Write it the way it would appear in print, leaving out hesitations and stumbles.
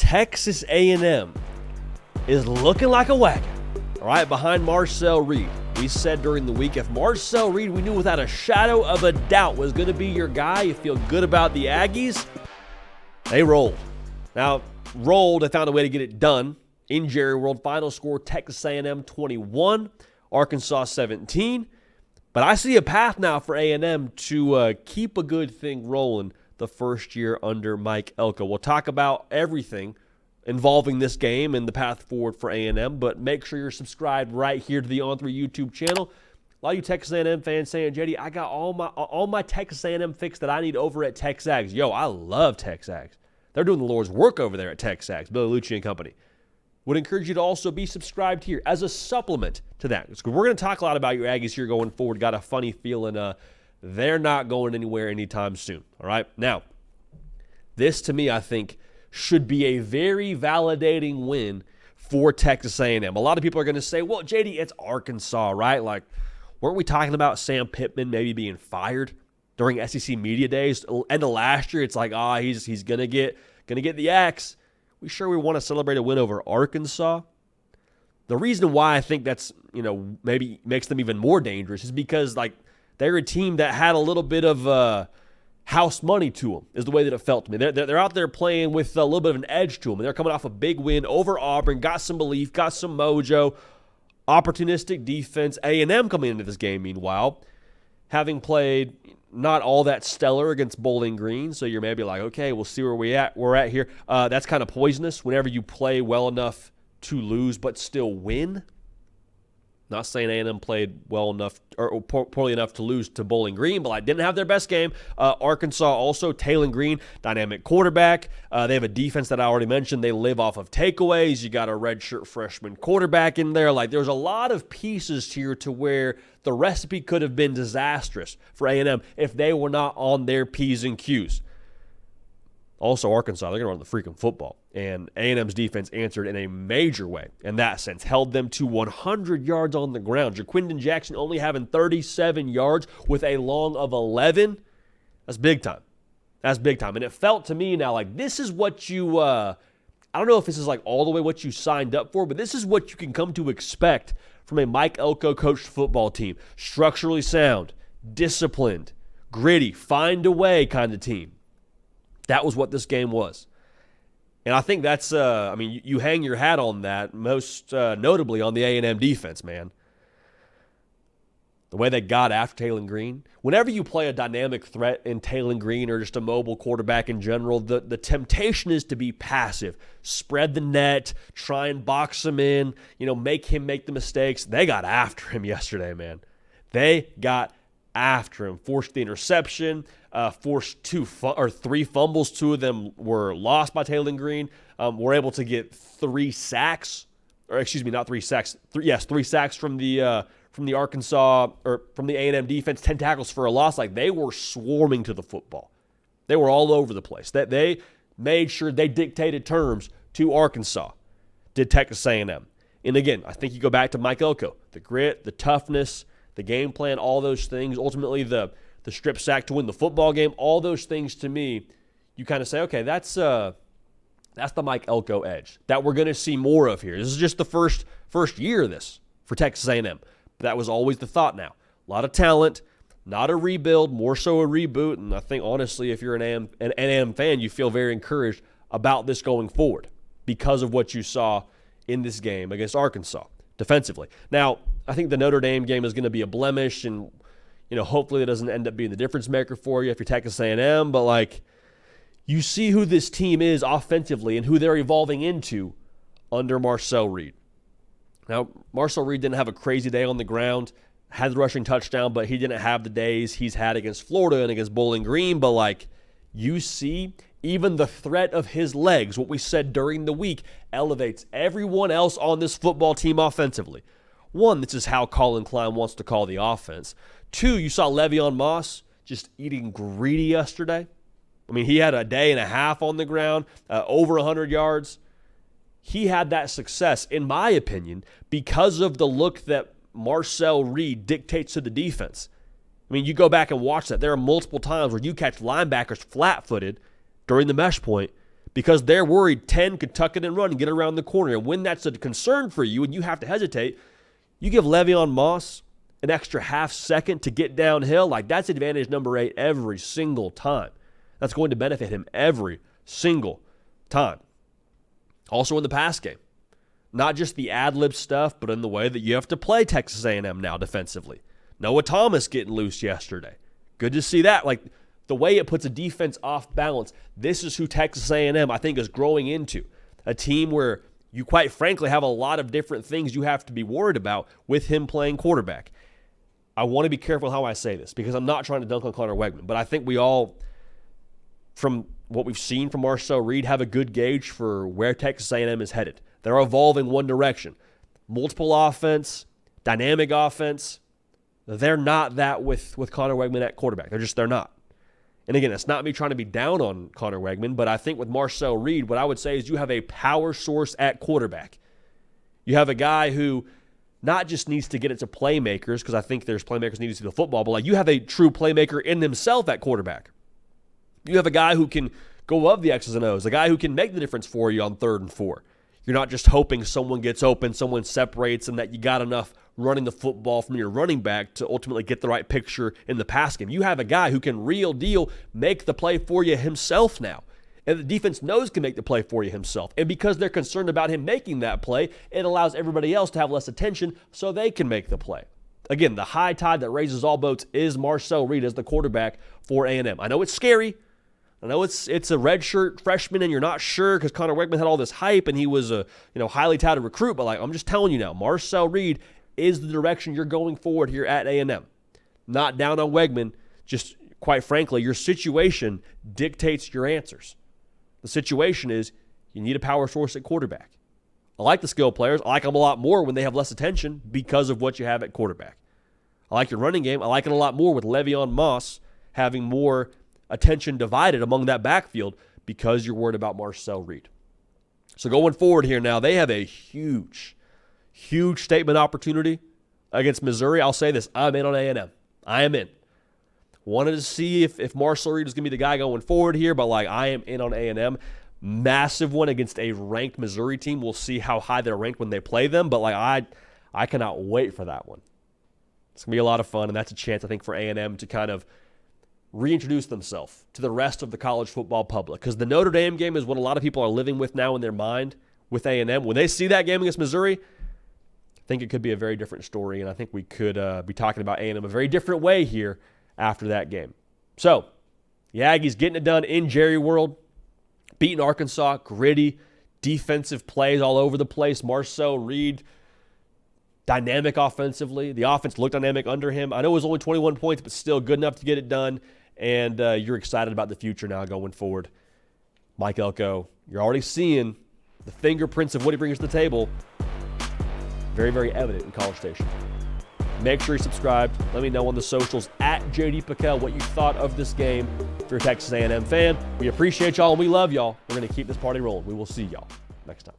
Texas A&M is looking like a wagon, all right, behind Marcel Reed. We said during the week, if Marcel Reed, we knew without a shadow of a doubt, was going to be your guy, you feel good about the Aggies, they rolled. Now, they found a way to get it done in Jerry World. Final score, Texas A&M 21, Arkansas 17. But I see a path now for A&M to keep a good thing rolling the first year under Mike Elko. We'll talk about everything involving this game and the path forward for A&M, but make sure you're subscribed right here to the On3 YouTube channel. A lot of you Texas A&M fans saying, JD, I got all my Texas A&M fix that I need over at Tex Ags. Yo, I love Tex Ags. They're doing the Lord's work over there at Tex Ags, Billy Lucci and company. Would encourage you to also be subscribed here as a supplement to that. We're going to talk a lot about your Aggies here going forward. Got a funny feeling they're not going anywhere anytime soon. All right? Now, this to me, I think, should be a very validating win for Texas A&M. A lot of people are going to say, well, JD, it's Arkansas, right? Like, weren't we talking about Sam Pittman maybe being fired during SEC Media Days? End of last year, it's like, he's going to get the axe. We want to celebrate a win over Arkansas. The reason why I think that's, maybe makes them even more dangerous is because, like, they're a team that had a little bit of house money to them, is the way that it felt to me. They're out there playing with a little bit of an edge to them. And they're coming off a big win over Auburn, got some belief, got some mojo, opportunistic defense. A&M coming into this game, meanwhile, having played not all that stellar against Bowling Green, so you're maybe like, okay, we'll see where we're at here. That's kind of poisonous whenever you play well enough to lose but still win. Not saying A&M played well enough or poorly enough to lose to Bowling Green, but I didn't have their best game. Arkansas also, Taylon Green, dynamic quarterback. They have a defense that I already mentioned. They live off of takeaways. You got a redshirt freshman quarterback in there. Like, there's a lot of pieces here to where the recipe could have been disastrous for A&M if they were not on their P's and Q's. Also, Arkansas, they're going to run the freaking football. And A&M's defense answered in a major way in that sense. Held them to 100 yards on the ground. Jaquindon Jackson only having 37 yards with a long of 11. That's big time. That's big time. And it felt to me now like this is what you, I don't know if this is like all the way what you signed up for, but this is what you can come to expect from a Mike Elko coached football team. Structurally sound, disciplined, gritty, find a way kind of team. That was what this game was. And I think that's, you hang your hat on that, most notably on the A&M defense, man. The way they got after Taylon Green. Whenever you play a dynamic threat in Taylon Green or just a mobile quarterback in general, the temptation is to be passive. Spread the net, try and box him in, make him make the mistakes. They got after him yesterday, man. They got after him. Forced the interception, forced three fumbles. Two of them were lost by Taylon Green. Were able to get 3 sacks, or excuse me, not 3 sacks. 3 sacks from the Arkansas or from the A&M defense. 10 tackles for a loss. Like, they were swarming to the football. They were all over the place. That they made sure they dictated terms to Arkansas. Did Texas A&M. And again, I think you go back to Mike Elko, the grit, the toughness, the game plan, all those things. Ultimately, the strip sack to win the football game. All those things, to me, you kind of say, okay, that's the Mike Elko edge that we're going to see more of here. This is just the first year of this for Texas A&M. But that was always the thought now. A lot of talent, not a rebuild, more so a reboot. And I think, honestly, if you're an A&M fan, you feel very encouraged about this going forward because of what you saw in this game against Arkansas defensively. Now, I think the Notre Dame game is going to be a blemish, and hopefully it doesn't end up being the difference maker for you if you're Texas A&M. But like, you see who this team is offensively and who they're evolving into under Marcel Reed. Now, Marcel Reed didn't have a crazy day on the ground, had the rushing touchdown, but he didn't have the days he's had against Florida and against Bowling Green. But like, you see, even the threat of his legs, what we said during the week, elevates everyone else on this football team offensively. One, this is how Colin Klein wants to call the offense. 2, you saw Le'Veon Moss just eating greedy yesterday. I mean, he had a day and a half on the ground, over 100 yards. He had that success, in my opinion, because of the look that Marcel Reed dictates to the defense. I mean, you go back and watch that. There are multiple times where you catch linebackers flat-footed during the mesh point because they're worried 10 could tuck it and run and get around the corner. And when that's a concern for you and you have to hesitate, you give Le'Veon Moss an extra half second to get downhill. Like, that's advantage number 8 every single time. That's going to benefit him every single time. Also in the pass game, not just the ad-lib stuff, but in the way that you have to play Texas A&M now defensively. Noah Thomas getting loose yesterday. Good to see that. Like, the way it puts a defense off balance, this is who Texas A&M, I think, is growing into. A team where you, quite frankly, have a lot of different things you have to be worried about with him playing quarterback. I want to be careful how I say this because I'm not trying to dunk on Conner Weigman, but I think we all, from what we've seen from Marcel Reed, have a good gauge for where Texas A&M is headed. They're evolving one direction. Multiple offense, dynamic offense. They're not that with Conner Weigman at quarterback. They're not. And again, it's not me trying to be down on Conner Weigman, but I think with Marcel Reed, what I would say is you have a power source at quarterback. You have a guy who not just needs to get it to playmakers, because I think there's playmakers needing to see the football, but like you have a true playmaker in himself at quarterback. You have a guy who can go up the X's and O's, a guy who can make the difference for you on 3rd and 4. You're not just hoping someone gets open, someone separates, and that you got enough running the football from your running back to ultimately get the right picture in the pass game. You have a guy who can real deal make the play for you himself now. And the defense knows can make the play for you himself. And because they're concerned about him making that play, it allows everybody else to have less attention so they can make the play. Again, the high tide that raises all boats is Marcel Reed as the quarterback for A&M. I know it's scary. I know it's a redshirt freshman and you're not sure because Conner Weigman had all this hype and he was a highly touted recruit. But like I'm just telling you now, Marcel Reed is the direction you're going forward here at A&M. Not down on Weigman, just quite frankly, your situation dictates your answers. The situation is you need a power source at quarterback. I like the skill players. I like them a lot more when they have less attention because of what you have at quarterback. I like your running game. I like it a lot more with Le'Veon Moss having more attention divided among that backfield because you're worried about Marcel Reed. So going forward here now, they have a huge statement opportunity against Missouri. I'll say this, I'm in on A&M. I am in. Wanted to see if Marcel Reed is going to be the guy going forward here, but like I am in on A&M. Massive one against a ranked Missouri team. We'll see how high they're ranked when they play them, but like I cannot wait for that one. It's going to be a lot of fun, and that's a chance, I think, for A&M to kind of reintroduce themselves to the rest of the college football public. Because the Notre Dame game is what a lot of people are living with now in their mind with A&M. When they see that game against Missouri, I think it could be a very different story, and I think we could be talking about A&M a very different way here after that game. So, the Aggies getting it done in Jerry World, beating Arkansas, gritty, defensive plays all over the place. Marcel Reed, dynamic offensively. The offense looked dynamic under him. I know it was only 21 points, but still good enough to get it done. And you're excited about the future now going forward. Mike Elko, you're already seeing the fingerprints of what he brings to the table. Very, very evident in College Station. Make sure you're subscribed. Let me know on the socials at JD Piquel what you thought of this game. If you're a Texas A&M fan, we appreciate y'all and we love y'all. We're going to keep this party rolling. We will see y'all next time.